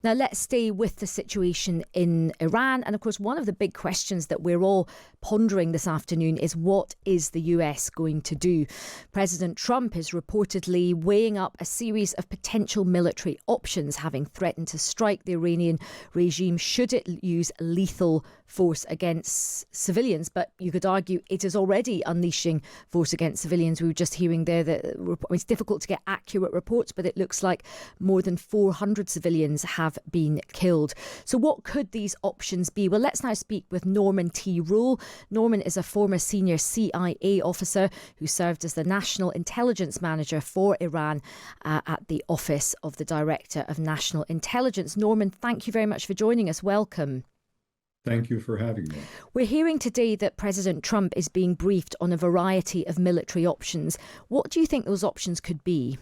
Now, let's stay with the situation in Iran. And of course, one of the big questions that we're all pondering this afternoon is, what is the US going to do? President Trump is reportedly weighing up a series of potential military options, having threatened to strike the Iranian regime should it use lethal force against civilians. But you could argue it is already unleashing force against civilians. We were just hearing there that it's difficult to get accurate reports, but it looks like more than 400 civilians have been killed. So what could these options be? Well, let's now speak with Norman T. Roule. Norman is a former senior CIA officer who served as the National Intelligence Manager for Iran at the Office of the Director of National Intelligence. Norman, thank you very much for joining us. Welcome. Thank you for having me. We're hearing today that President Trump is being briefed on a variety of military options. What do you think those options could be?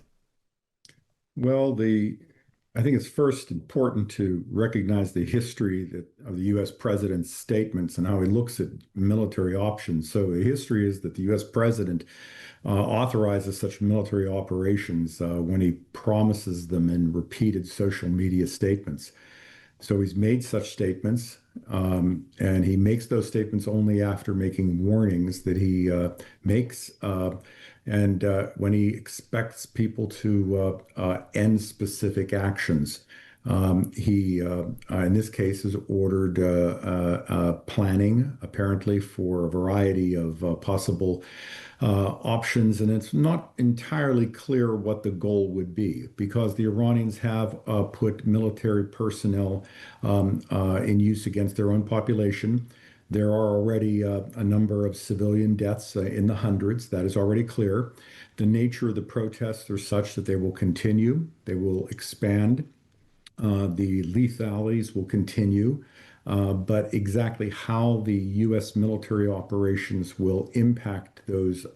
Well, I think it's first important to recognize the history of the U.S. president's statements and how he looks at military options. So the history is that the U.S. president authorizes such military operations when he promises them in repeated social media statements. So he's made such statements, and he makes those statements only after making warnings that he makes, and when he expects people to end specific actions. He, in this case, has ordered planning, apparently, for a variety of possible options, and it's not entirely clear what the goal would be, because the Iranians have put military personnel in use against their own population. There are already a number of civilian deaths in the hundreds. That is already clear. The nature of the protests are such that they will continue, they will expand. The lethalities will continue, but exactly how the U.S. military operations will impact those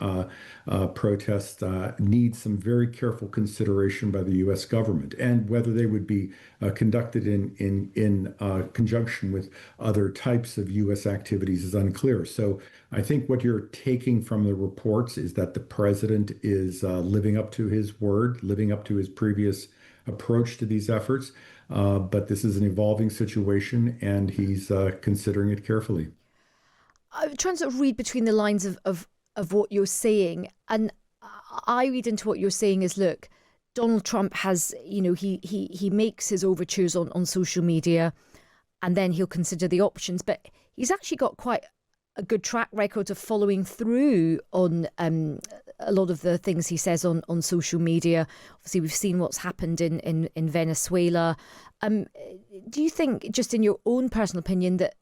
protests needs some very careful consideration by the U.S. government, and whether they would be conducted in conjunction with other types of U.S. activities is unclear. So I think what you're taking from the reports is that the president is living up to his word, living up to his previous approach to these efforts, but this is an evolving situation, and he's considering it carefully. I'm trying to sort of read between the lines of what you're saying, and I read into what you're saying is, look, Donald Trump has, he makes his overtures on social media, and then he'll consider the options, but he's actually got quite a good track record of following through on a lot of the things he says on social media. Obviously, we've seen what's happened in Venezuela. Do you think, just in your own personal opinion, that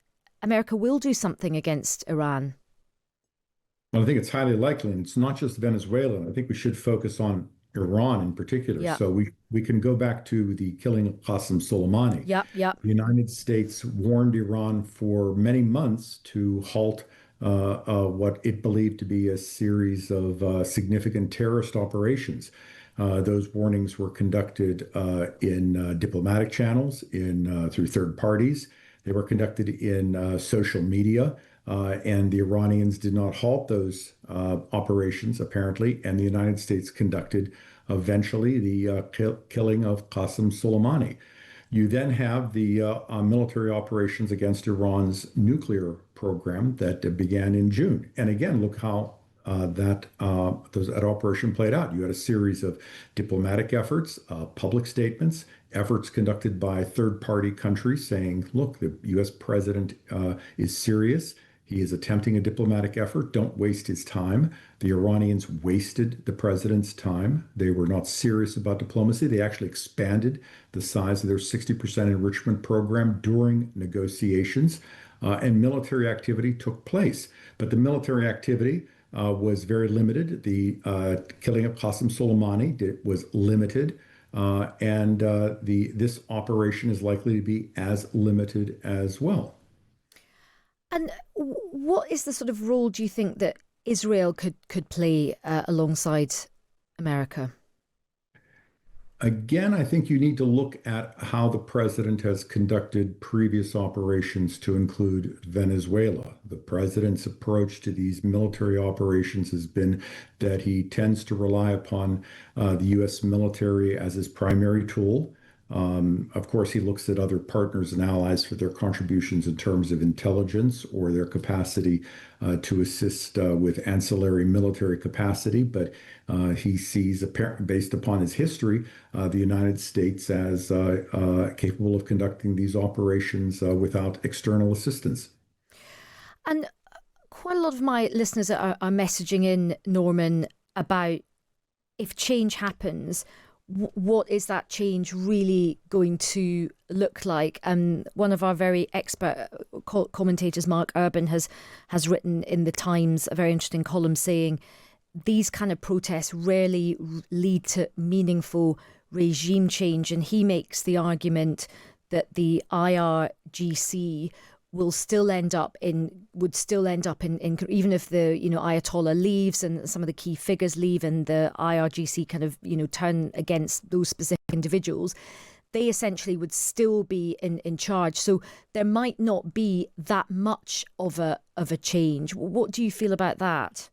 America will do something against Iran? Well, I think it's highly likely, and it's not just Venezuela. I think we should focus on Iran in particular. Yeah. So we can go back to the killing of Qasem Soleimani. Yeah. The United States warned Iran for many months to halt what it believed to be a series of significant terrorist operations. Those warnings were conducted in diplomatic channels, through third parties. They were conducted in social media. And the Iranians did not halt those operations, apparently, and the United States conducted eventually the killing of Qasem Soleimani. You then have the military operations against Iran's nuclear program that began in June. And again, look how that operation played out. You had a series of diplomatic efforts, public statements, efforts conducted by third-party countries saying, look, the U.S. president is serious. He is attempting a diplomatic effort. Don't waste his time. The Iranians wasted the president's time. They were not serious about diplomacy. They actually expanded the size of their 60% enrichment program during negotiations, and military activity took place. But the military activity was very limited. The killing of Qasem Soleimani was limited, and this operation is likely to be as limited as well. And what is the sort of role, do you think, that Israel could play alongside America? Again, I think you need to look at how the president has conducted previous operations to include Venezuela. The president's approach to these military operations has been that he tends to rely upon the U.S. military as his primary tool. Of course, he looks at other partners and allies for their contributions in terms of intelligence or their capacity to assist with ancillary military capacity. But he sees, based upon his history, the United States as capable of conducting these operations without external assistance. And quite a lot of my listeners are messaging in, Norman, about if change happens, what is that change really going to look like? And one of our very expert commentators, Mark Urban, has written in the Times a very interesting column saying these kind of protests rarely lead to meaningful regime change. And he makes the argument that the IRGC would still end up in even if the Ayatollah leaves and some of the key figures leave and the IRGC kind of turn against those specific individuals, they essentially would still be in charge. So there might not be that much of a change. What do you feel about that?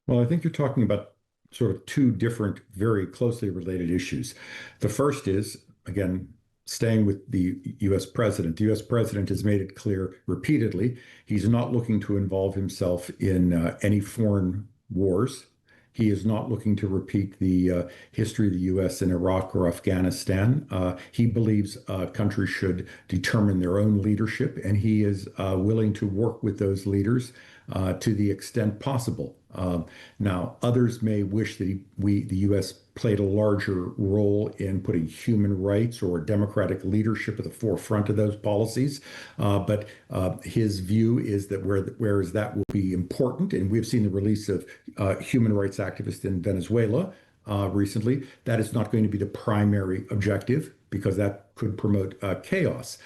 Well, I think you're talking about sort of two different, very closely related issues. The first is, again, staying with the US president. The US president has made it clear repeatedly he's not looking to involve himself in any foreign wars. He is not looking to repeat the history of the US in Iraq or Afghanistan. He believes countries should determine their own leadership, and he is willing to work with those leaders to the extent possible. Now, others may wish that the U.S. played a larger role in putting human rights or democratic leadership at the forefront of those policies. But his view is that whereas that will be important, and we've seen the release of human rights activists in Venezuela recently, that is not going to be the primary objective because that could promote chaos.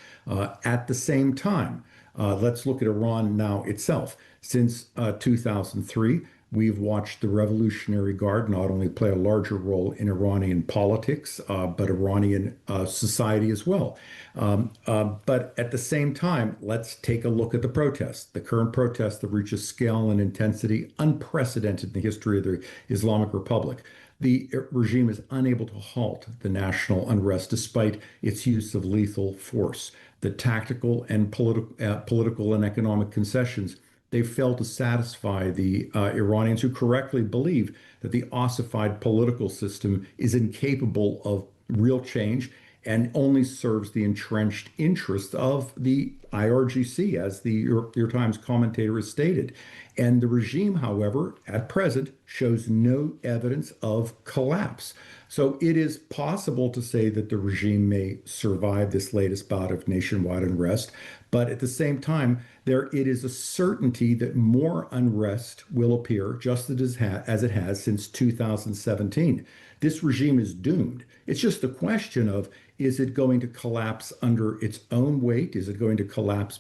At the same time, let's look at Iran now itself. Since 2003, we've watched the Revolutionary Guard not only play a larger role in Iranian politics, but Iranian society as well. But at the same time, let's take a look at the protests. The current protests that reach a scale and intensity unprecedented in the history of the Islamic Republic. The regime is unable to halt the national unrest despite its use of lethal force. The tactical and political and economic concessions they failed to satisfy the Iranians who correctly believe that the ossified political system is incapable of real change and only serves the entrenched interests of the IRGC, as the New York Times commentator has stated. And the regime, however, at present, shows no evidence of collapse. So it is possible to say that the regime may survive this latest bout of nationwide unrest, but at the same time, it is a certainty that more unrest will appear, just as it has since 2017. This regime is doomed. It's just a question of, is it going to collapse under its own weight? Is it going to collapse